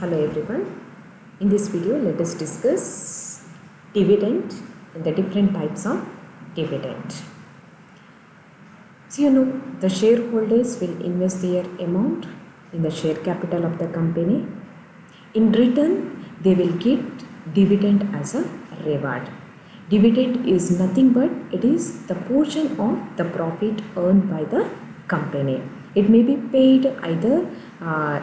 Hello everyone. In this video, let us discuss dividend and the different types of dividend. So the shareholders will invest their amount in the share capital of the company. In return, they will get dividend as a reward. Dividend is nothing but it is the portion of the profit earned by the company. It may be paid either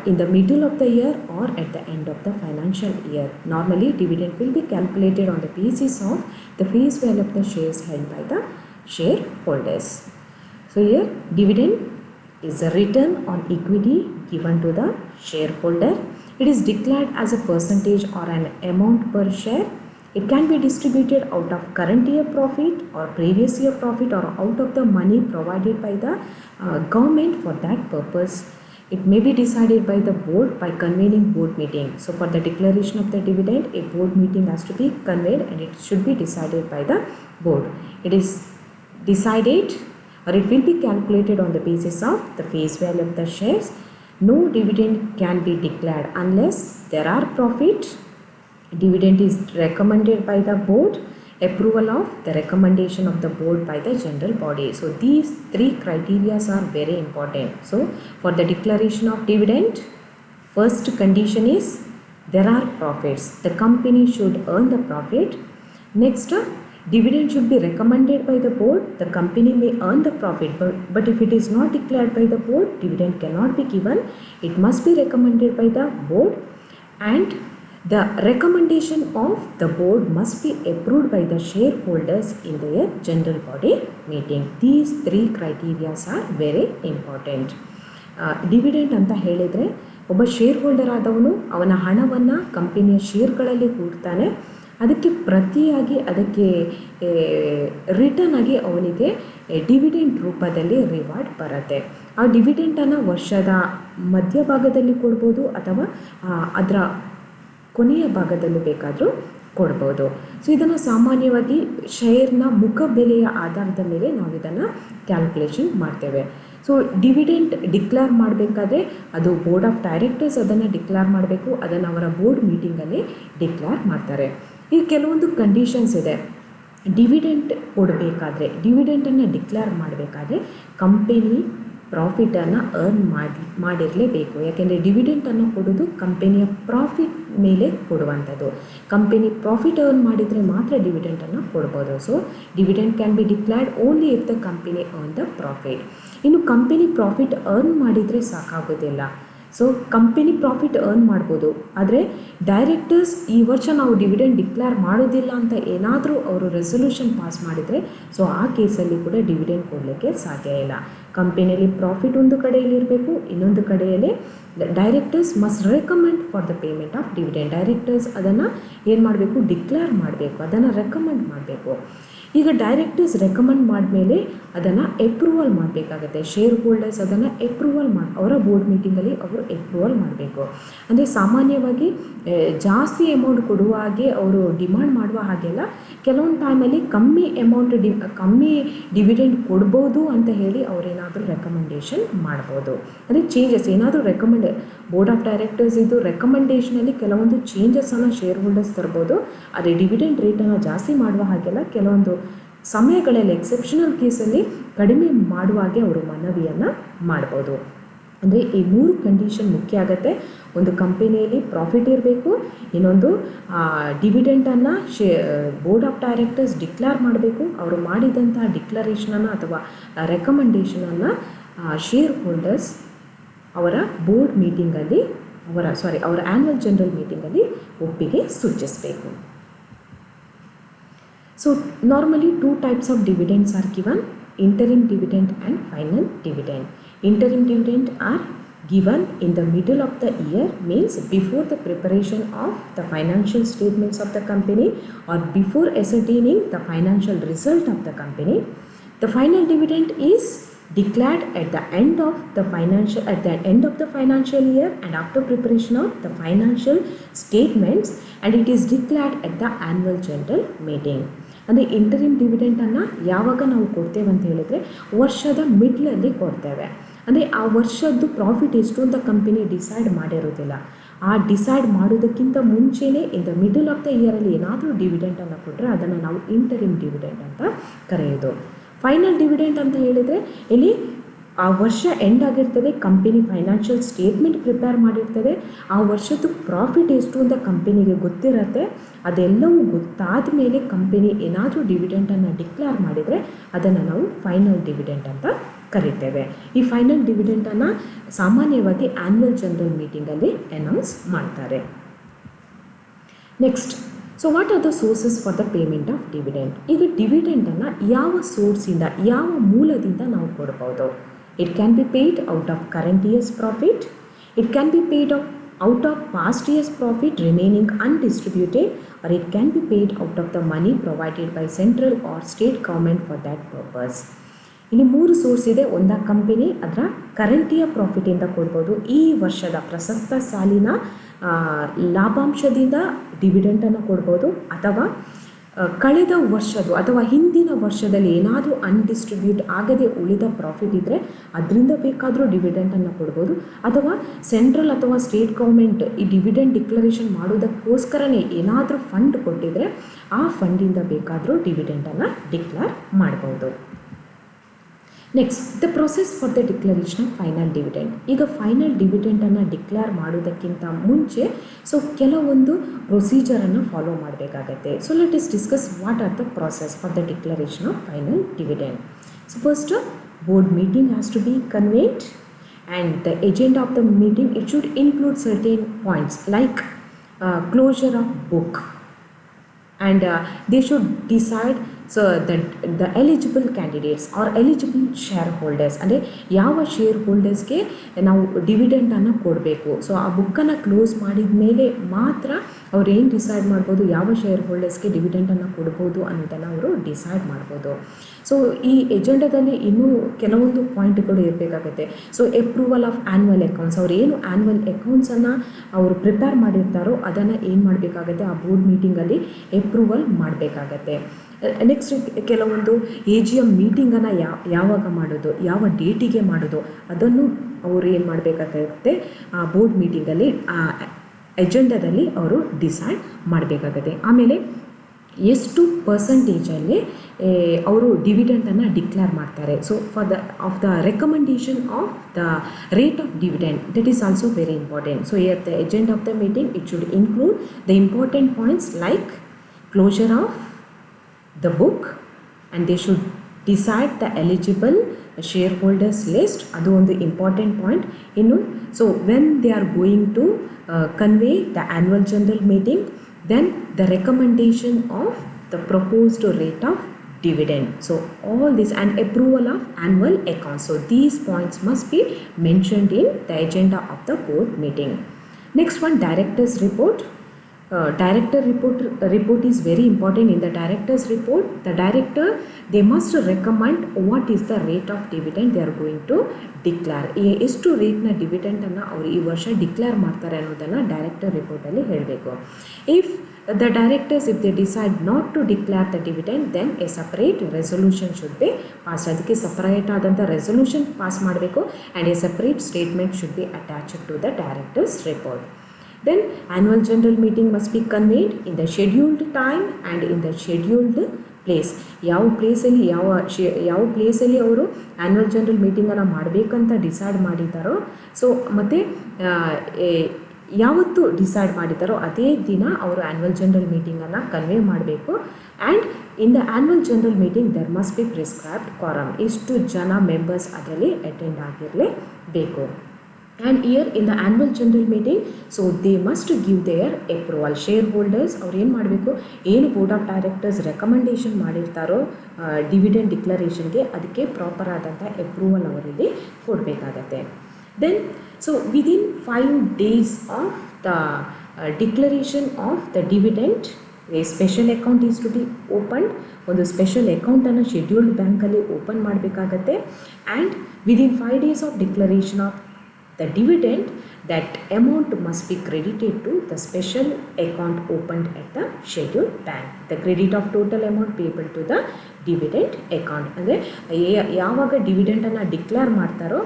in the middle of the year or at the end of the financial year. Normally, dividend will be calculated on the basis of the face value of the shares held by the shareholders. So here, dividend is a return on equity given to the shareholder. It is declared as a percentage or an amount per share. It can be distributed out of current year profit or previous year profit or out of the money provided by the government for that purpose. It may be decided by the board by convening board meeting. So for the declaration of the dividend, a board meeting has to be convened and it should be decided by the board. It is decided or it will be calculated on the basis of the face value of the shares. No dividend can be declared unless there are profit. Dividend is recommended by the board, approval of the recommendation of the board by the general body. So these three criteria are very important. So for the declaration of dividend, first condition is there are profits. The company should earn the profit. Next, dividend should be recommended by the board. The company may earn the profit, but if it is not declared by the board, dividend cannot be given. It must be recommended by the board, and the recommendation of the board must be approved by the shareholders in their general body meeting. These three criteria are very important. Dividend ಅಂತ ಹೇಳಿದರೆ ಒಬ್ಬ share holder ಆದವನು ಅವನ ಹಣವನ್ನು ಕಂಪನಿಯ ಶೇರ್ಗಳಲ್ಲಿ ಹೂಡ್ತಾನೆ. ಅದಕ್ಕೆ ಪ್ರತಿಯಾಗಿ ಅದಕ್ಕೆ ರಿಟರ್ನ್ ಆಗಿ ಅವನಿಗೆ ಡಿವಿಡೆಂಡ್ ರೂಪದಲ್ಲಿ ರಿವಾರ್ಡ್ ಬರುತ್ತೆ. ಆ ಡಿವಿಡೆಂಟನ್ನು ವರ್ಷದ ಮಧ್ಯಭಾಗದಲ್ಲಿ ಕೊಡ್ಬೋದು ಅಥವಾ ಅದರ ಕೊನೆಯ ಭಾಗದಲ್ಲೂ ಬೇಕಾದರೂ ಕೊಡ್ಬೋದು. ಸೊ ಇದನ್ನು ಸಾಮಾನ್ಯವಾಗಿ ಶೇರ್ನ ಮುಖಬೆಲೆಯ ಆಧಾರದ ಮೇಲೆ ನಾವು ಇದನ್ನು ಕ್ಯಾಲ್ಕುಲೇಷನ್ ಮಾಡ್ತೇವೆ. ಸೊ ಡಿವಿಡೆಂಟ್ ಡಿಕ್ಲೇರ್ ಮಾಡಬೇಕಾದ್ರೆ ಅದು ಬೋರ್ಡ್ ಆಫ್ ಡೈರೆಕ್ಟರ್ಸ್ ಅದನ್ನು ಡಿಕ್ಲೇರ್ ಮಾಡಬೇಕು. ಅದನ್ನು ಅವರ ಬೋರ್ಡ್ ಮೀಟಿಂಗಲ್ಲಿ ಡಿಕ್ಲೇರ್ ಮಾಡ್ತಾರೆ. ಈಗ ಕೆಲವೊಂದು ಕಂಡೀಷನ್ಸ್ ಇದೆ. ಡಿವಿಡೆಂಟ್ ಕೊಡಬೇಕಾದ್ರೆ, ಡಿವಿಡೆಂಟನ್ನು ಡಿಕ್ಲೇರ್ ಮಾಡಬೇಕಾದ್ರೆ ಕಂಪೆನಿ ಪ್ರಾಫಿಟನ್ನು ಅರ್ನ್ ಮಾಡಿರಲೇಬೇಕು. ಯಾಕೆಂದರೆ ಡಿವಿಡೆಂಟನ್ನು ಕೊಡೋದು ಕಂಪೆನಿಯ ಪ್ರಾಫಿಟ್ ಮೇಲೆ ಕೊಡುವಂಥದ್ದು. ಕಂಪೆನಿ ಪ್ರಾಫಿಟ್ ಅರ್ನ್ ಮಾಡಿದರೆ ಮಾತ್ರ ಡಿವಿಡೆಂಟನ್ನು ಕೊಡ್ಬೋದು. So dividend can be declared only if the company earn the profit. ಇನ್ನು ಕಂಪೆನಿ ಪ್ರಾಫಿಟ್ ಅರ್ನ್ ಮಾಡಿದರೆ ಸಾಕಾಗೋದಿಲ್ಲ. ಸೊ ಕಂಪೆನಿ ಪ್ರಾಫಿಟ್ ಅರ್ನ್ ಮಾಡ್ಬೋದು, ಆದರೆ ಡೈರೆಕ್ಟರ್ಸ್ ಈ ವರ್ಷ ನಾವು ಡಿವಿಡೆಂಡ್ ಡಿಕ್ಲೇರ್ ಮಾಡೋದಿಲ್ಲ ಅಂತ ಏನಾದರೂ ಅವರು ರೆಸೊಲ್ಯೂಷನ್ ಪಾಸ್ ಮಾಡಿದರೆ ಸೊ ಆ ಕೇಸಲ್ಲಿ ಕೂಡ ಡಿವಿಡೆಂಡ್ ಕೊಡಲಿಕ್ಕೆ ಸಾಧ್ಯ ಇಲ್ಲ. ಕಂಪೆನಿಯಲ್ಲಿ ಪ್ರಾಫಿಟ್ ಒಂದು ಕಡೆಯಲ್ಲಿ ಇರಬೇಕು, ಇನ್ನೊಂದು ಕಡೆಯಲ್ಲಿ directors must recommend for the payment of dividend. Directors ಅದನ್ನು ಏನು ಮಾಡಬೇಕು, ಡಿಕ್ಲೇರ್ ಮಾಡಬೇಕು, ಅದನ್ನು ರೆಕಮೆಂಡ್ ಮಾಡಬೇಕು. ಈಗ ಡೈರೆಕ್ಟರ್ಸ್ ರೆಕಮೆಂಡ್ ಮಾಡಿದ್ಮೇಲೆ ಅದನ್ನು ಎಪ್ರೂವಲ್ ಮಾಡಬೇಕಾಗತ್ತೆ. ಶೇರ್ ಹೋಲ್ಡರ್ಸ್ ಅದನ್ನು ಎಪ್ರೂವಲ್ ಅವರ ಬೋರ್ಡ್ ಮೀಟಿಂಗಲ್ಲಿ ಅವರು ಎಪ್ರೂವಲ್ ಮಾಡಬೇಕು. ಅಂದರೆ ಸಾಮಾನ್ಯವಾಗಿ ಜಾಸ್ತಿ ಅಮೌಂಟ್ ಕೊಡುವ ಹಾಗೆ ಅವರು ಡಿಮಾಂಡ್ ಮಾಡುವ ಹಾಗೆಲ್ಲ ಕೆಲವೊಂದು ಟೈಮಲ್ಲಿ ಕಮ್ಮಿ ಡಿವಿಡೆಂಡ್ ಕೊಡ್ಬೋದು ಅಂತ ಹೇಳಿ ಅವರೇನಾದರೂ ರೆಕಮೆಂಡೇಷನ್ ಮಾಡ್ಬೋದು. ಅಂದರೆ ಚೇಂಜಸ್ ಏನಾದರೂ ಬೋರ್ಡ್ ಆಫ್ ಡೈರೆಕ್ಟರ್ಸ್ ಇದು ರೆಕಮೆಂಡೇಷನಲ್ಲಿ ಕೆಲವೊಂದು ಚೇಂಜಸನ್ನು ಶೇರ್ ಹೋಲ್ಡರ್ಸ್ ತರ್ಬೋದು. ಆದರೆ ಡಿವಿಡೆಂಡ್ ರೇಟನ್ನು ಜಾಸ್ತಿ ಮಾಡುವ ಹಾಗೆಲ್ಲ ಕೆಲವೊಂದು ಸಮಯಗಳಲ್ಲಿ ಎಕ್ಸೆಪ್ಷನಲ್ ಕೇಸಲ್ಲಿ ಕಡಿಮೆ ಮಾಡುವ ಹಾಗೆ ಅವರು ಮನವಿಯನ್ನು ಮಾಡ್ಬೋದು. ಅಂದರೆ ಈ ಮೂರು ಕಂಡೀಷನ್ ಮುಖ್ಯ ಆಗುತ್ತೆ. ಒಂದು ಕಂಪನಿಯಲ್ಲಿ ಪ್ರಾಫಿಟ್ ಇರಬೇಕು, ಇನ್ನೊಂದು ಡಿವಿಡೆಂಟನ್ನು ಬೋರ್ಡ್ ಆಫ್ ಡೈರೆಕ್ಟರ್ಸ್ ಡಿಕ್ಲೇರ್ ಮಾಡಬೇಕು. ಅವರು ಮಾಡಿದಂಥ ಡಿಕ್ಲರೇಷನನ್ನು ಅಥವಾ ರೆಕಮೆಂಡೇಷನನ್ನು ಶೇರ್ ಹೋಲ್ಡರ್ಸ್ ಅವರ ಬೋರ್ಡ್ ಮೀಟಿಂಗಲ್ಲಿ ಅವರ ಆ್ಯನ್ಯುವಲ್ ಜನರಲ್ ಮೀಟಿಂಗಲ್ಲಿ ಒಪ್ಪಿಗೆ ಸೂಚಿಸಬೇಕು. So normally two types of dividends are given, interim dividend and final dividend. Interim dividend are given in the middle of the year, means before the preparation of the financial statements of the company or before ascertaining the financial result of the company. The final dividend is declared at the end of the financial year and after preparation of the financial statements, and it is declared at the annual general meeting. ಅಂದರೆ interim ಡಿವಿಡೆಂಟನ್ನು ಯಾವಾಗ ನಾವು ಕೊಡ್ತೇವೆ ಅಂತ ಹೇಳಿದರೆ ವರ್ಷದ ಮಿಡ್ಲಲ್ಲಿ ಕೊಡ್ತೇವೆ. ಅಂದರೆ ಆ ವರ್ಷದ್ದು ಪ್ರಾಫಿಟ್ ಎಷ್ಟು ಅಂತ ಕಂಪನಿ ಡಿಸೈಡ್ ಮಾಡಿರೋದಿಲ್ಲ. ಆ ಡಿಸೈಡ್ ಮಾಡೋದಕ್ಕಿಂತ ಮುಂಚೆನೇ ಇನ್ ದ ಮಿಡಲ್ ಆಫ್ ದ ಇಯರಲ್ಲಿ ಏನಾದರೂ ಡಿವಿಡೆಂಟನ್ನು ಕೊಟ್ಟರೆ ಅದನ್ನು ನಾವು ಇಂಟರಿಮ್ ಡಿವಿಡೆಂಟ್ ಅಂತ ಕರೆಯೋದು. ಫೈನಲ್ ಡಿವಿಡೆಂಟ್ ಅಂತ ಹೇಳಿದರೆ ಇಲ್ಲಿ ಆ ವರ್ಷ ಎಂಡ್ ಆಗಿರ್ತದೆ, ಕಂಪನಿ ಫೈನಾನ್ಷಿಯಲ್ ಸ್ಟೇಟ್ಮೆಂಟ್ ಪ್ರಿಪೇರ್ ಮಾಡಿರ್ತದೆ, ಆ ವರ್ಷದ್ದು ಪ್ರಾಫಿಟ್ ಎಷ್ಟು ಅಂತ ಕಂಪನಿಗೆ ಗೊತ್ತಿರತ್ತೆ. ಅದೆಲ್ಲವೂ ಗೊತ್ತಾದ ಮೇಲೆ ಕಂಪನಿ ಏನಾದರೂ ಡಿವಿಡೆಂಟನ್ನು ಡಿಕ್ಲೇರ್ ಮಾಡಿದರೆ ಅದನ್ನು ನಾವು ಫೈನಲ್ ಡಿವಿಡೆಂಟ್ ಅಂತ ಕರಿತೇವೆ. ಈ ಫೈನಲ್ ಡಿವಿಡೆಂಟನ್ನು ಸಾಮಾನ್ಯವಾಗಿ ಆ್ಯನ್ಯುವಲ್ ಜನರಲ್ ಮೀಟಿಂಗಲ್ಲಿ ಅನೌನ್ಸ್ ಮಾಡ್ತಾರೆ. Next, so what are the sources for the payment of dividend? ಈಗ ಡಿವಿಡೆಂಟನ್ನು ಯಾವ ಸೋರ್ಸಿಂದ, ಯಾವ ಮೂಲದಿಂದ ನಾವು ಕೊಡ್ಬೋದು? It can be paid out of current year's profit. It can be paid out of past year's profit remaining undistributed, or it can be paid out of the money provided by central or state government for that purpose. ಇಲ್ಲಿ 3 source ಇದೆ. ಒಂದು company ಅದರ current year ಪ್ರಾಫಿಟಿಂದ ಕೊಡ್ಬೋದು, ಈ ವರ್ಷದ ಪ್ರಸಕ್ತ ಸಾಲಿನ ಲಾಭಾಂಶದಿಂದ ಡಿವಿಡೆಂಟನ್ನು ಕೊಡ್ಬೋದು, ಅಥವಾ ಕಳೆದ ವರ್ಷದ್ದು ಅಥವಾ ಹಿಂದಿನ ವರ್ಷದಲ್ಲಿ ಏನಾದರೂ ಅನ್ಡಿಸ್ಟ್ರಿಬ್ಯೂಟ್ ಆಗದೆ ಉಳಿದ ಪ್ರಾಫಿಟ್ ಇದ್ದರೆ ಅದರಿಂದ ಬೇಕಾದರೂ ಡಿವಿಡೆಂಟನ್ನು ಕೊಡ್ಬೋದು, ಅಥವಾ ಸೆಂಟ್ರಲ್ ಅಥವಾ ಸ್ಟೇಟ್ ಗೌರ್ಮೆಂಟ್ ಈ ಡಿವಿಡೆಂಟ್ ಡಿಕ್ಲರೇಷನ್ ಮಾಡೋದಕ್ಕೋಸ್ಕರನೇ ಏನಾದರೂ ಫಂಡ್ ಕೊಟ್ಟಿದ್ರೆ ಆ ಫಂಡಿಂದ ಬೇಕಾದರೂ ಡಿವಿಡೆಂಟನ್ನು ಡಿಕ್ಲೇರ್ ಮಾಡ್ಬೋದು. Next, the process for the declaration of final dividend. ಈಗ ಫೈನಲ್ ಡಿವಿಡೆಂಟನ್ನು ಡಿಕ್ಲೇರ್ ಮಾಡೋದಕ್ಕಿಂತ ಮುಂಚೆ ಕೆಲವೊಂದು ಪ್ರೊಸೀಜರನ್ನು ಫಾಲೋ ಮಾಡಬೇಕಾಗತ್ತೆ. So let us discuss what are the process for the declaration of final dividend. So first, board meeting has to be convened, and the agenda of the meeting it should include certain points like closure of book, and they should decide the eligible candidates or eligible shareholders, ಅಂದರೆ ಯಾವ share ಹೋಲ್ಡರ್ಸ್ಗೆ ನಾವು ಡಿವಿಡೆಂಟನ್ನು ಕೊಡಬೇಕು. So ಆ ಬುಕ್ಕನ್ನು close ಮಾಡಿದ ಮೇಲೆ ಮಾತ್ರ ಅವ್ರು ಏನು ಡಿಸೈಡ್ ಮಾಡ್ಬೋದು, ಯಾವ ಶೇರ್ ಹೋಲ್ಡರ್ಸ್ಗೆ ಡಿವಿಡೆಂಟನ್ನು ಕೊಡ್ಬೋದು ಅನ್ನೋದನ್ನು ಅವರು ಡಿಸೈಡ್ ಮಾಡ್ಬೋದು. ಸೊ ಈ ಎಜೆಂಡಾದಲ್ಲಿ ಇನ್ನೂ ಕೆಲವೊಂದು ಪಾಯಿಂಟ್ಗಳು ಇರಬೇಕಾಗತ್ತೆ. So approval of annual accounts, ಅವ್ರು ಏನು ಆ್ಯನ್ಯುವಲ್ ಅಕೌಂಟ್ಸನ್ನು ಅವರು ಪ್ರಿಪೇರ್ ಮಾಡಿರ್ತಾರೋ ಅದನ್ನು ಏನು ಮಾಡಬೇಕಾಗತ್ತೆ, ಆ ಬೋರ್ಡ್ ಮೀಟಿಂಗಲ್ಲಿ ಅಪ್ರೂವಲ್ ಮಾಡಬೇಕಾಗತ್ತೆ. ನೆಕ್ಸ್ಟ್, ಕೆಲವೊಂದು AGM ಮೀಟಿಂಗನ್ನು ಯಾವಾಗ ಮಾಡೋದು, ಯಾವ ಡೇಟಿಗೆ ಮಾಡೋದು ಅದನ್ನು ಅವರು ಏನು ಮಾಡಬೇಕಾಗತ್ತೆ, ಆ ಬೋರ್ಡ್ ಮೀಟಿಂಗಲ್ಲಿ ಆ ಎಜೆಂಡಾದಲ್ಲಿ ಅವರು ಡಿಸೈಡ್ ಮಾಡಬೇಕಾಗತ್ತೆ. ಆಮೇಲೆ ಎಷ್ಟು ಪರ್ಸಂಟೇಜಲ್ಲಿ ಅವರು ಡಿವಿಡೆಂಟನ್ನು ಡಿಕ್ಲೇರ್ ಮಾಡ್ತಾರೆ. So for the recommendation of the rate of dividend, that is also very important. So at the agenda of the meeting it should include the important points like closure of the book, and they should decide the eligible shareholders list. ಅದು ಒಂದು important point. ಇನ್ನು so when they are going to convey the annual general meeting, then the recommendation of the proposed rate of dividend. So all this and approval of annual accounts. So these points must be mentioned in the agenda of the board meeting. Next one, director's report. Director report is very important. In the director's report, the director, they must recommend what is the rate of dividend they are going to declare. ಎಷ್ಟು ರೇಟ್ನ ಡಿವಿಡೆಂಟನ್ನು ಅವರು ಈ ವರ್ಷ declare ಮಾಡ್ತಾರೆ ಅನ್ನೋದನ್ನು director ರಿಪೋರ್ಟಲ್ಲಿ ಹೇಳಬೇಕು. If the directors, if they decide not to declare the dividend, then a separate resolution should be passed. ಅದಕ್ಕೆ separate ಆದಂಥ resolution pass ಮಾಡಬೇಕು, and a separate statement should be attached to the directors report. Then annual general meeting must be convened in the scheduled time and in the scheduled place. ಯಾವ ಪ್ಲೇಸಲ್ಲಿ ಅವರು annual general ಮೀಟಿಂಗನ್ನು ಮಾಡಬೇಕಂತ decide ಮಾಡಿದ್ದಾರೋ, so ಮತ್ತು ಯಾವತ್ತು decide ಮಾಡಿದ್ದಾರೋ ಅದೇ ದಿನ ಅವರು annual general ಮೀಟಿಂಗನ್ನು ಕನ್ವೆ ಮಾಡಬೇಕು. And in the annual general meeting there must be prescribed quorum, ಎಷ್ಟು ಜನ ಮೆಂಬರ್ಸ್ ಅದರಲ್ಲಿ ಅಟೆಂಡ್ ಆಗಿರಲೇಬೇಕು. And here in the annual general meeting, so they must give their approval. Shareholders ಅವ್ರು ಏನು ಮಾಡಬೇಕು, ಏನು ಬೋರ್ಡ್ ಆಫ್ ಡೈರೆಕ್ಟರ್ಸ್ ರೆಕಮೆಂಡೇಷನ್ ಮಾಡಿರ್ತಾರೋ dividend ಡಿಕ್ಲರೇಷನ್ಗೆ ಅದಕ್ಕೆ ಪ್ರಾಪರ್ ಆದಂಥ ಅಪ್ರೂವಲ್ ಅವರಿಗೆ ಕೊಡಬೇಕಾಗತ್ತೆ. Then so within 5 days of the declaration of the dividend, a special account is to be opened. ಒಂದು ಸ್ಪೆಷಲ್ ಅಕೌಂಟನ್ನು ಶೆಡ್ಯೂಲ್ಡ್ ಬ್ಯಾಂಕಲ್ಲಿ ಓಪನ್ ಮಾಡಬೇಕಾಗತ್ತೆ. And within 5 days of declaration of the dividend, that amount must be credited to the special account opened at the scheduled bank. The credit of total amount payable to the dividend account. ಅಂದರೆ ಯಾವಾಗ ಡಿವಿಡೆಂಟನ್ನು declare ಮಾಡ್ತಾರೋ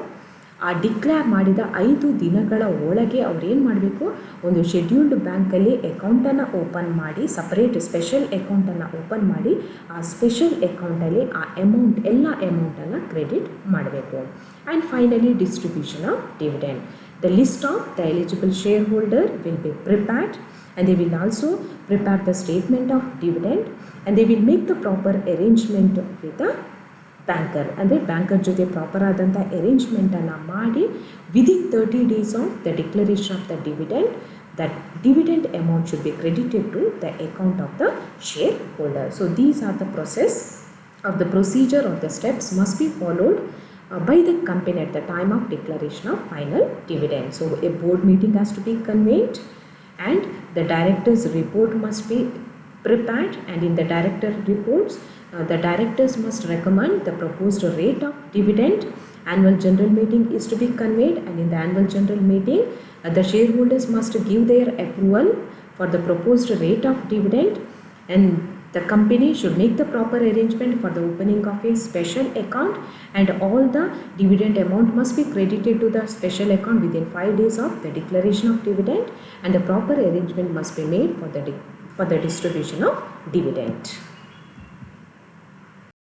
ಆ declare ಮಾಡಿದ 5 ದಿನಗಳ ಒಳಗೆ ಅವ್ರು ಏನು ಮಾಡಬೇಕು, ಒಂದು ಶೆಡ್ಯೂಲ್ಡ್ ಬ್ಯಾಂಕಲ್ಲಿ ಅಕೌಂಟನ್ನು ಓಪನ್ ಮಾಡಿ, ಸಪರೇಟ್ ಸ್ಪೆಷಲ್ ಅಕೌಂಟನ್ನು ಓಪನ್ ಮಾಡಿ, ಆ ಸ್ಪೆಷಲ್ ಅಕೌಂಟಲ್ಲಿ ಆ ಅಮೌಂಟ್ ಎಲ್ಲ ಅಮೌಂಟನ್ನು ಕ್ರೆಡಿಟ್ ಮಾಡಬೇಕು. And finally distribution of dividend. The list of the eligible shareholder will be prepared, and they will also prepare the statement of dividend, and they will make the proper arrangement with the banker. ಅಂದರೆ banker ಜೊತೆ proper ಆದಂಥ ಅರೇಂಜ್ಮೆಂಟನ್ನು ಮಾಡಿ within 30 days of the declaration of the dividend, that dividend amount should be credited to the account of the shareholder. So these are the process of the procedure or the steps must be followed by the company at the time of declaration of final dividend. So a board meeting has to be convened, and the director's report must be prepared, and in the director reports the directors must recommend the proposed rate of dividend. Annual general meeting is to be convened, and in the annual general meeting the shareholders must give their approval for the proposed rate of dividend, and the company should make the proper arrangement for the opening of a special account, and all the dividend amount must be credited to the special account within 5 days of the declaration of dividend, and the proper arrangement must be made for the distribution of dividend.